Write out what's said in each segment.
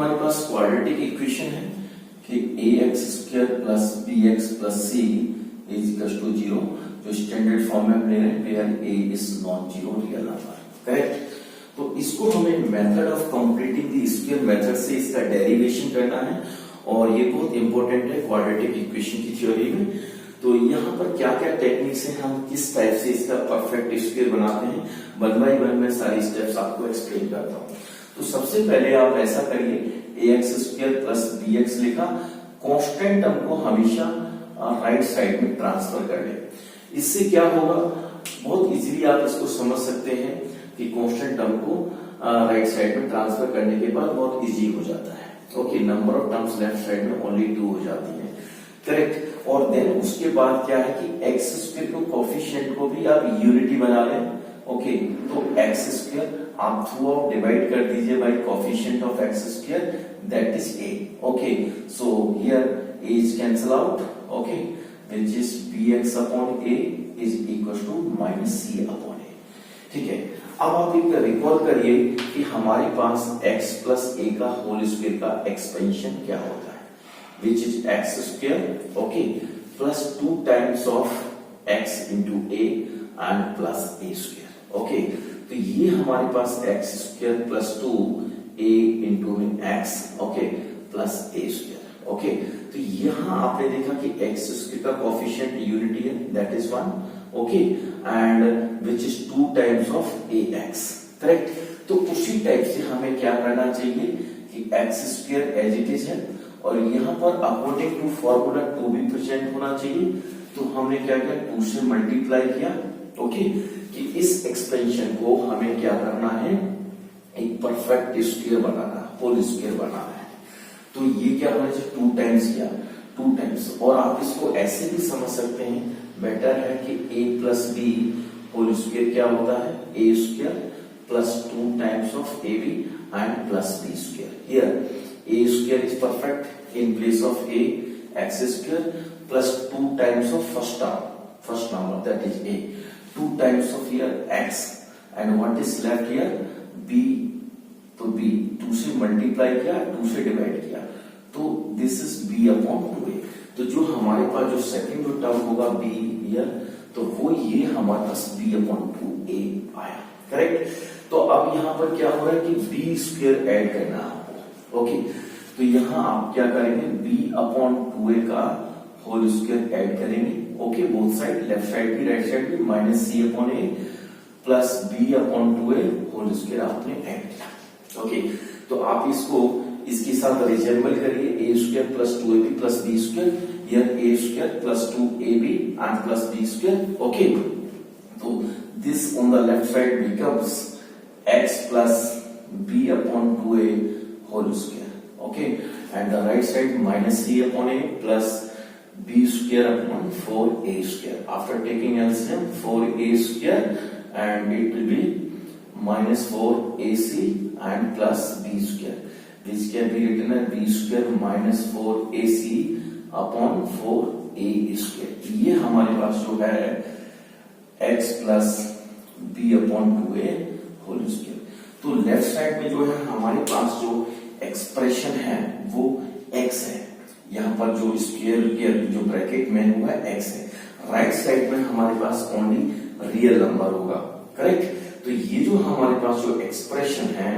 हमारे पास quadratic equation है कि ax² plus bx plus c is equal to 0, जो स्टैंडर्ड फॉर्म में हम ले रहे हैं where a is non zero real number, correct. तो इसको हमें method of completing the square method से इसका डेरिवेशन करना है, और ये बहुत इंपॉर्टेंट है क्वाड्रेटिक इक्वेशन की थ्योरी में। तो यहाँ पर क्या क्या टेक्निक्स हैं, हम किस टाइप से इसका परफेक्ट स्क्वायर बनाते हैं, वन बाय वन में सारी स्टेप्स आपको एक्सप्लेन करता हूँ। तो सबसे पहले आप ऐसा करिए, ax² प्लस bx लिखा, कांस्टेंट टर्म को हमेशा राइट साइड में ट्रांसफर कर ले। इससे क्या होगा, बहुत इजीली आप इसको समझ सकते हैं कि कांस्टेंट टर्म को राइट साइड में ट्रांसफर करने के बाद बहुत इजी हो जाता है। Okay, number of terms left side में ओनली 2 हो जाती है, करेक्ट। और देन उसके बाद क्या है कि x² को कोफिशिएंट को भी आप यूनिटी बना लें। ओके, तो x² आप थ्रू आउट डिवाइड कर दीजिए bye coefficient of x², that is a। Okay, so here a is cancel out, okay, which is bx upon a is equal to minus c upon a। ठीक है, अब आप एक recall करिए कि हमारे पास x प्लस a का whole square का एक्सपेंशन क्या होता है, which is x², okay, plus 2 times of x into a and plus a²। Okay, तो ये हमारे पास x² plus 2a into x, okay, plus a²। Okay, तो यहां आपने देखा कि x² का कोफिशिएंट यूनिटी है, that is 1, okay, and which is 2 times of ax, correct. तो उसी टाइप से हमें क्या करना चाहिए कि x² एज इट इज है, और यहां पर अकॉर्डिंग टू फॉर्मूला 2 भी प्रेजेंट होना चाहिए। तो हमने क्या किया, 2 से मल्टीप्लाई किया, ओके, कि इस एक्सपेंशन को हमें क्या करना है, एक परफेक्ट स्क्वायर बनाना, होल स्क्वायर बनाना है। तो ये क्या होना चाहिए, 2 टाइम्स किया, 2 टाइम्स। और आप इसको ऐसे भी समझ सकते हैं, बेटर है कि a plus b whole square क्या होता है, a² plus 2 times of ab and plus b²। Here a² is perfect in place of a, x² plus 2 times of first number that is a, 2 times of here x and what is left here b। तो b 2 से multiply किया, 2 से divide किया, तो this is b upon 2a। तो जो हमारे पास जो सेकंड जो टर्म होगा b हियर, तो वो ये हमारे पास b अपॉन 2a आया, करेक्ट। तो अब यहाँ पर क्या हो रहा है कि b² ऐड करना है आपको, ओके। तो यहाँ आप क्या करेंगे, b अपॉन 2a का होल स्क्वायर ऐड करेंगे, okay, both side, left side भी राइट साइड भी, minus c upon a plus b upon 2a whole square आपने ऐड किया, ओके। तो आप इसको इसके साथ रिजेंबल करिए, a² plus 2ab plus b², here a² plus 2ab and plus b², okay. तो this on the left side becomes x plus b upon 2a whole square, okay, and the right side minus c upon a plus b² upon 4a²। After taking LCM 4a² and it will be minus 4ac and plus b², which can be written as b² minus 4ac upon 4a²। ये हमारे पास जो है x plus b upon 2a whole square. तो left side में जो है हमारे पास जो एक्सप्रेशन है वो x है, यहाँ पर जो स्क्वायर के जो ब्रैकेट में हुआ है x है, राइट साइड में हमारे पास ओनली रियल नंबर होगा, करेक्ट। तो ये जो हमारे पास जो एक्सप्रेशन है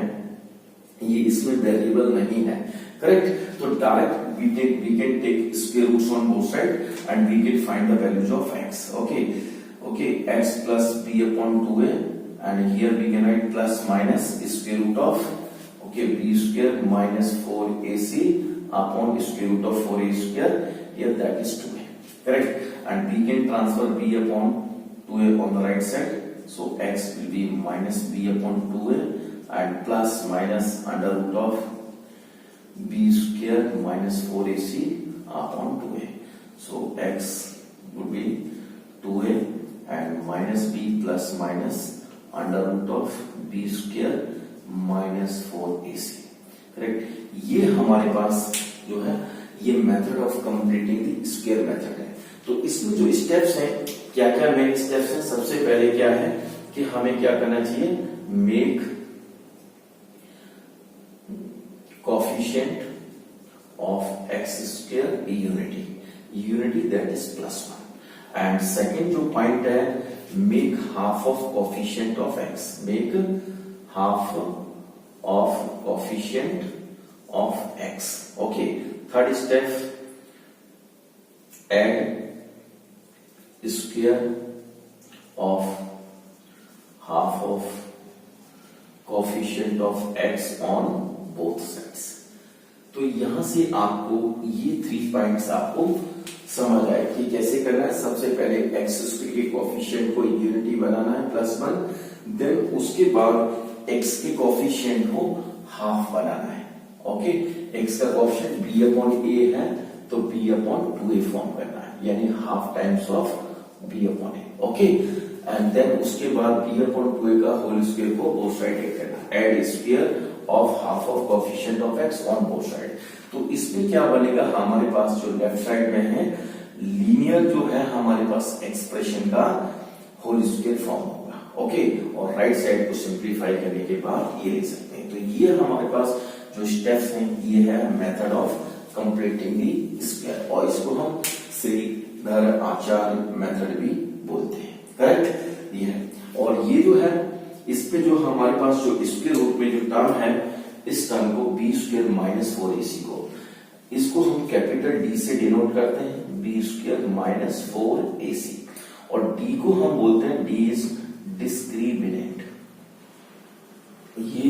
ये इसमें वेरिएबल नहीं है, करेक्ट। तो direct we can take square roots on both side and we can find the values of x, okay, okay, x plus b upon 2a and here we can write plus minus square root of, okay, b² minus 4ac upon square root of 4a², here that is 2a, correct. And we can transfer b upon 2a on the right side, so x will be minus b upon 2a and plus minus under root of b² minus 4ac upon 2a. So x would be 2a and minus b plus minus under root of b² minus 4ac, correct. ये हमारे पास जो है ये method of completing the square method है। तो इसमें जो steps हैं, क्या क्या मेन स्टेप्स हैं, सबसे पहले क्या है कि हमें क्या करना चाहिए, make coefficient of x square unity that is +1 and second जो point है make half of coefficient of x, make half of coefficient of x. Okay, third step, add square of half of coefficient of x on both sides. तो यहां से आपको ये 3 points आपको समझ आए कि कैसे करना है. सबसे पहले एक्स स्क्वायर के कोएफिशिएंट को यूनिटी बनाना है +1, देन उसके बाद एक्स के कोएफिशिएंट को हाफ बनाना है. ओके, एक्स का कोएफिशिएंट b/a है तो b/2a फॉर्म करना है, यानी half times of b/a. Okay, and then उसके बाद b/2a का होल स्क्वायर को बोथ साइड ऐड करना है. Add square of half of coefficient of x on both side. तो इसमें क्या बनेगा, हमारे पास जो लेफ्ट साइड में है लीनियर जो है हमारे पास एक्सप्रेशन का होल स्क्वायर फॉर्म होगा. ओके, और राइट साइड को सिंप्लीफाई करने के बाद ये लिख सकते हैं. तो ये हमारे पास जो स्टेप्स हैं ये है method of completing the square, और इसको हम श्रीधर आचार्य मेथड भी बोलते हैं. करेक्ट, ये है. और ये जो है इस पे जो हमारे पास जो स्क्वायर रूट में जो टर्म है, इस टर्म को b² - 4ac को, इसको हम कैपिटल D से डिनोट करते हैं, b² - 4ac, और D को हम बोलते हैं D इज डिस्क्रिमिनेंट. ये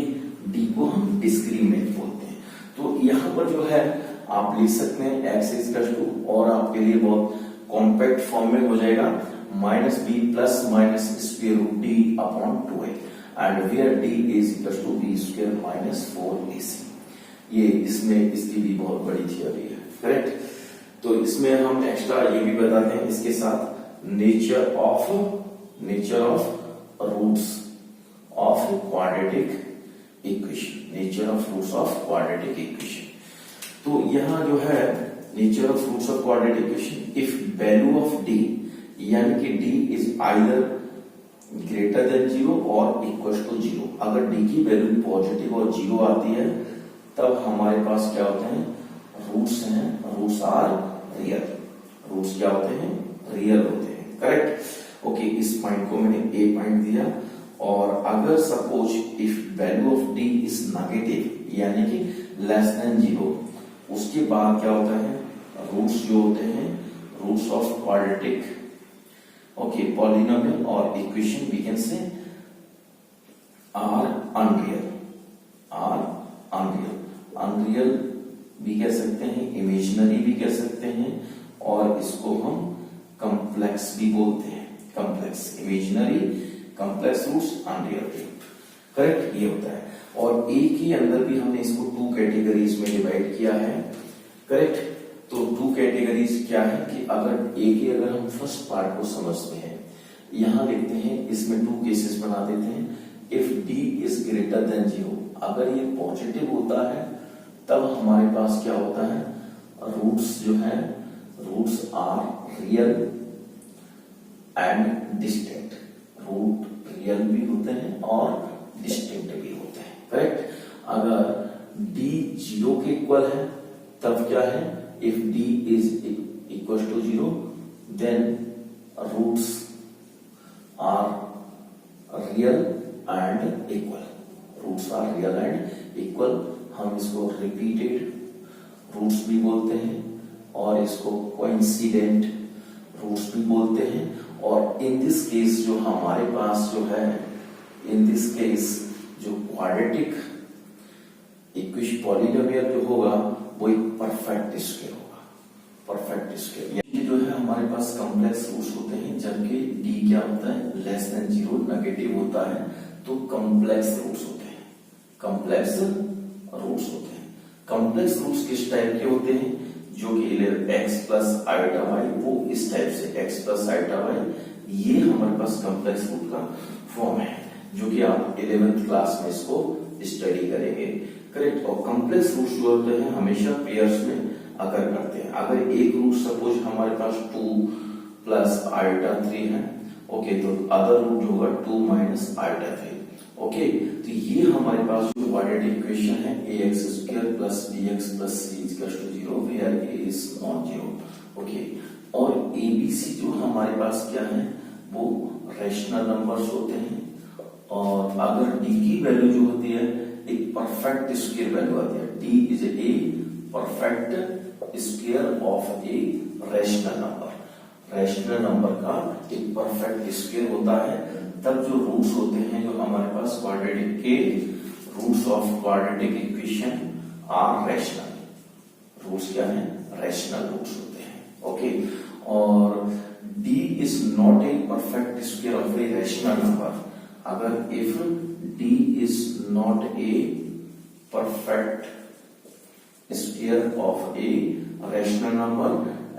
D को हम डिस्क्रिमिनेंट बोलते हैं. तो यहां पर जो है आप लिख सकते हैं x इक्वल टू, और आपके लिए बहुत कॉम्पैक्ट फॉर्म में हो जाएगा, -b + -√d/2a, and where d is equal to b² - 4ac. ये इसमें इसकी भी बहुत बड़ी थियोरी है. करेक्ट. तो इसमें हम एक्स्ट्रा ये भी बताते हैं इसके साथ nature of roots of quadratic equation, nature of roots of quadratic equation. तो यहाँ जो है nature of roots of quadratic equation, if value of d, यानी कि d is either greater than 0 और इक्वल टू 0. अगर d की वैल्यू पॉजिटिव और 0 आती है तब हमारे पास क्या होते हैं, रूट्स हैं, रूट्स आर रियल. रूट्स क्या होते हैं, रियल होते हैं. करेक्ट. ओके, इस पॉइंट को मैंने a पॉइंट दिया. और अगर suppose if value of d is negative, यानी कि लेस देन 0, उसके बाद क्या होता है, रूट्स जो होते हैं, रूट्स ऑफ क्वाड्रेटिक पॉलिनोमियल और equation we can say are unreal. Unreal भी कह सकते हैं, इमेजिनरी भी कह सकते हैं, और इसको हम कॉम्प्लेक्स भी बोलते हैं. Complex, imaginary, complex roots, unreal root. Correct, ये होता है. और ए के अंदर भी हमने इसको 2 कैटेगरीज में डिवाइड किया है. करेक्ट. तो 2 कैटेगरीज क्या है कि अगर हम फर्स्ट पार्ट को समझते हैं, यहां लिखते हैं, इसमें 2 केसेस बना देते हैं. If d is greater than 0, अगर ये पॉजिटिव होता है तब हमारे पास क्या होता है, रूट्स जो है, roots are real and distinct. Root real भी होते हैं और डिस्टिंक्ट भी होते हैं. करेक्ट. अगर d 0 के इक्वल है तब क्या है, if d is equal to 0, then roots are real and equal. Roots are real and equal. हम इसको repeated roots भी बोलते हैं और इसको coincident roots भी बोलते हैं. और in this case जो हमारे पास जो है, in this case जो quadratic इक्वेशन पॉलिनोमियल जो होगा वो एक परफेक्ट स्क्वायर होगा. परफेक्ट स्क्वायर ये जो है हमारे पास कॉम्प्लेक्स रूट्स होते हैं, जबकि d क्या होता है, लेस देन 0 नेगेटिव होता है, तो कॉम्प्लेक्स रूट्स होते हैं. कॉम्प्लेक्स रूट्स होते हैं. कॉम्प्लेक्स रूट्स किस टाइप के होते हैं, जो कि x + i/y, वो इस टाइप से x + i/y, ये हमारे पास कॉम्प्लेक्स रूट का फॉर्म है, जो कि आप 11th क्लास में इसको स्टडी करेंगे. करेक्ट. और कॉम्प्लेक्स रूट्स जो होते हैं हमेशा पेयर्स में अकर करते हैं. अगर एक रूट सपोज हमारे पास 2 + i/3 है, ओके, तो अदर रूट जो होगा 2 - i/3, ओके, तो ये हमारे पास जो क्वाड्रेटिक इक्वेशन है a x square plus b x plus c equals to 0 where a is non zero. Okay, और ए बी सी जो हमारे पास क्या है वो रैशनल नंबर्स होते हैं, और अगर डी की वैल्यू जो होती है एक परफेक्ट स्क्वायर वैल्यू आती है, D is a perfect square of a rational number. Rational number का एक परफेक्ट स्क्वायर होता है, तब जो रूट्स होते हैं जो हमारे पास क्वाड्रेटिक के roots of quadratic equation are rational. Roots क्या है? रैशनल रूट्स होते हैं। ओके, और D is not a perfect square of a rational number. अगर if D is not a perfect square of a rational number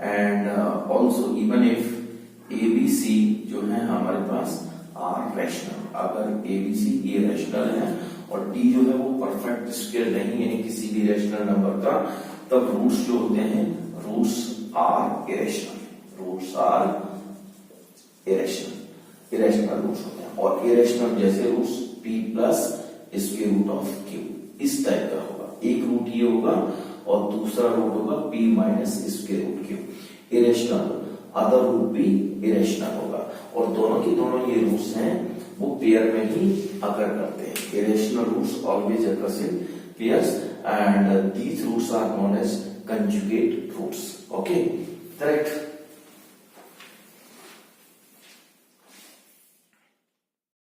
and also even if a b c जो है हमारे पास are rational. अगर ए b सी ये rational है और D जो है वो परफेक्ट स्क्वायर नहीं है किसी भी रैशनल नंबर का, तब रूट्स जो होते हैं roots are irrational. Roots are irrational, irrational roots होते हैं। और इरेशनल जैसे roots P plus square root of Q इस टाइप का होगा। एक रूट ये होगा और दूसरा रूट होगा P minus square root Q. Irrational other root भी इरेशनल होगा, और दोनों के दोनों ये रूट्स हैं वो पेयर में ही अकर करते हैं। Irrational roots always occurs in pairs and these roots are known as conjugate roots. Okay, correct.